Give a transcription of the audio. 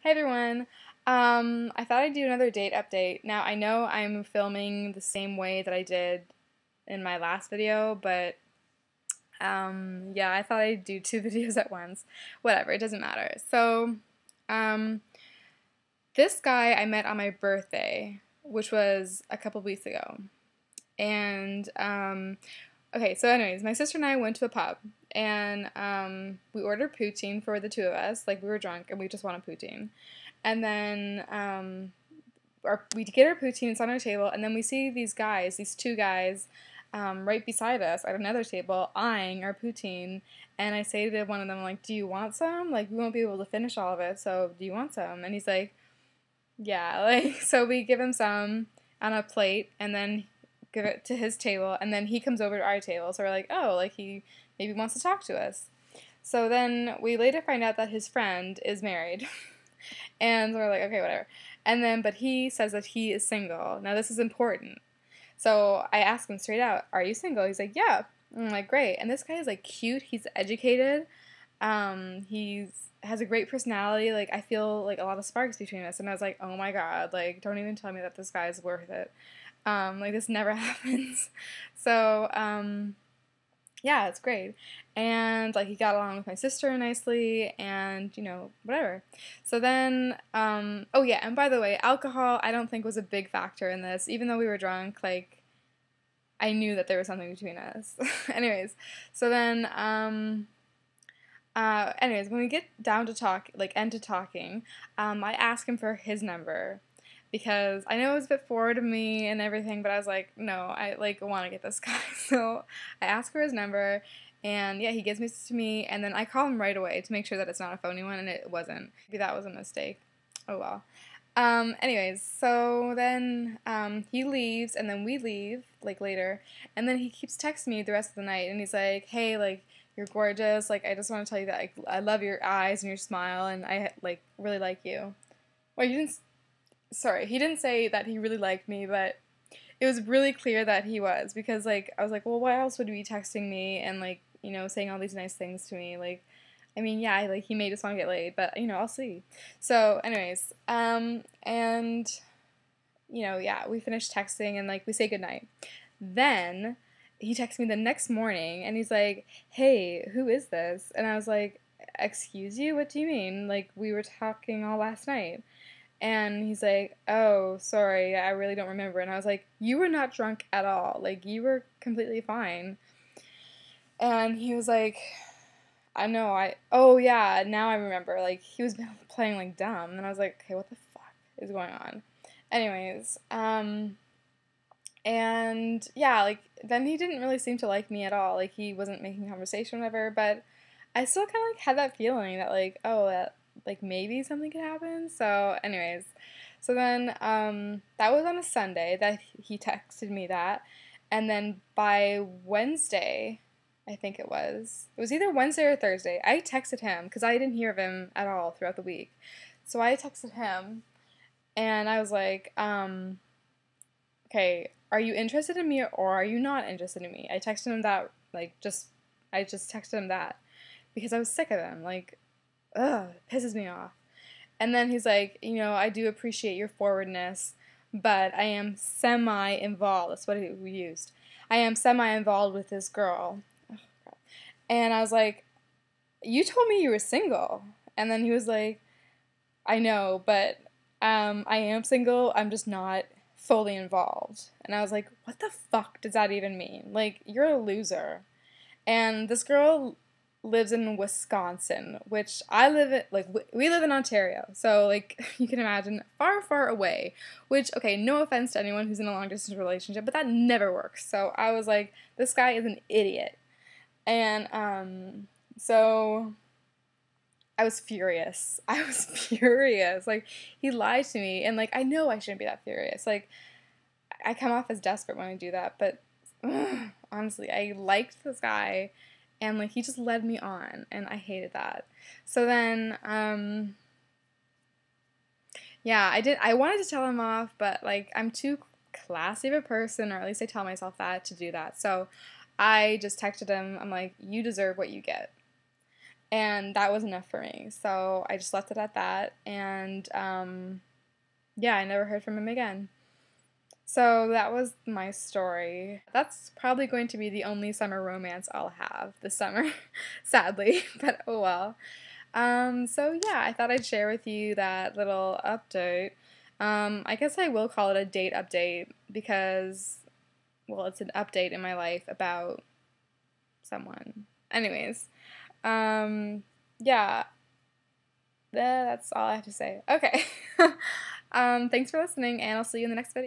Hey everyone. I thought I'd do another date update. Now I know I'm filming the same way that I did in my last video, but yeah, I thought I'd do two videos at once. Whatever, it doesn't matter. So, um, this guy I met on my birthday, which was a couple weeks ago. And okay, so anyways, my sister and I went to a pub and we ordered poutine for the two of us. Like we were drunk and we just wanted poutine. And then we get our poutine, it's on our table, and then we see these guys, these two guys, right beside us at another table, eyeing our poutine. And I say to one of them, like, do you want some? Like, we won't be able to finish all of it, so do you want some? And he's like, yeah, like, so we give him some on a plate, and then give it to his table, and then he comes over to our table, so we're like, oh, like, he maybe wants to talk to us. So then we later find out that his friend is married. And we're like, okay, whatever. And then, but he says that he is single. Now, this is important. So I ask him straight out, are you single? He's like, yeah. And I'm like, great. And this guy is, like, cute. He's educated. He's has a great personality. Like, I feel, like, a lot of sparks between us. And I was like, oh, my God. Like, don't even tell me that this guy is worth it. Like, this never happens. So, yeah, it's great. And, like, he got along with my sister nicely, and, you know, whatever. So then, oh yeah, and by the way, alcohol I don't think was a big factor in this. Even though we were drunk, like, I knew that there was something between us. Anyways, so then, anyways, when we get down to talk, like, end to talking, I ask him for his number. Because I know it was a bit forward of me and everything, but I was like, no, I, like, want to get this guy. So I ask for his number, and yeah, he gives it to me, and then I call him right away to make sure that it's not a phony one, and it wasn't. Maybe that was a mistake. Oh well. Anyways, so then he leaves, and then we leave, like, later, and then he keeps texting me the rest of the night, and he's like, hey, like, you're gorgeous, like, I just want to tell you that I love your eyes and your smile, and I, like, really like you. Well, you didn't... Sorry, he didn't say that he really liked me, but it was really clear that he was, because, like, I was like, well, why else would he be texting me and, like, you know, saying all these nice things to me? Like, I mean, yeah, like, he may just want to get laid, but, you know, I'll see. So, anyways, and, you know, yeah, we finished texting, and, like, we say goodnight. Then, he texts me the next morning, and he's like, hey, who is this? And I was like, excuse you? What do you mean? Like, we were talking all last night. And he's like, oh, sorry, I really don't remember. And I was like, you were not drunk at all. Like, you were completely fine. And he was like, I know, oh yeah, now I remember. Like, he was playing, like, dumb. And I was like, okay, what the fuck is going on? Anyways, and yeah, like, then he didn't really seem to like me at all. Like, he wasn't making conversation or whatever, but I still kind of, like, had that feeling that, like, oh, that, like, maybe something could happen. So anyways, so then that was on a Sunday that he texted me that, and then by Wednesday, I think it was either Wednesday or Thursday, I texted him because I didn't hear of him at all throughout the week. So I texted him, and I was like, okay, are you interested in me or are you not interested in me? I texted him that, like, I just texted him that because I was sick of him. Like, ugh, it pisses me off. And then he's like, you know, I do appreciate your forwardness, but I am semi-involved. That's what we used. I am semi-involved with this girl. Oh, God. And I was like, you told me you were single. And then he was like, I know, but I am single. I'm just not fully involved. And I was like, what the fuck does that even mean? Like, you're a loser. And this girl lives in Wisconsin, which I live in, like, we live in Ontario, so, like, you can imagine, far, far away, which, okay, no offense to anyone who's in a long-distance relationship, but that never works. So I was like, this guy is an idiot. And, so I was furious. I was furious. Like, he lied to me, and, like, I know I shouldn't be that furious. Like, I come off as desperate when I do that, but, honestly, I liked this guy, and, like, he just led me on, and I hated that. So then, yeah, I wanted to tell him off, but, like, I'm too classy of a person, or at least I tell myself that, to do that. So I just texted him, I'm like, you deserve what you get. And that was enough for me. So I just left it at that. And yeah, I never heard from him again. So that was my story. That's probably going to be the only summer romance I'll have this summer, sadly, but oh well. So yeah, I thought I'd share with you that little update. I guess I will call it a date update because, well, it's an update in my life about someone. Anyways, yeah, that's all I have to say. Okay. Thanks for listening, and I'll see you in the next video.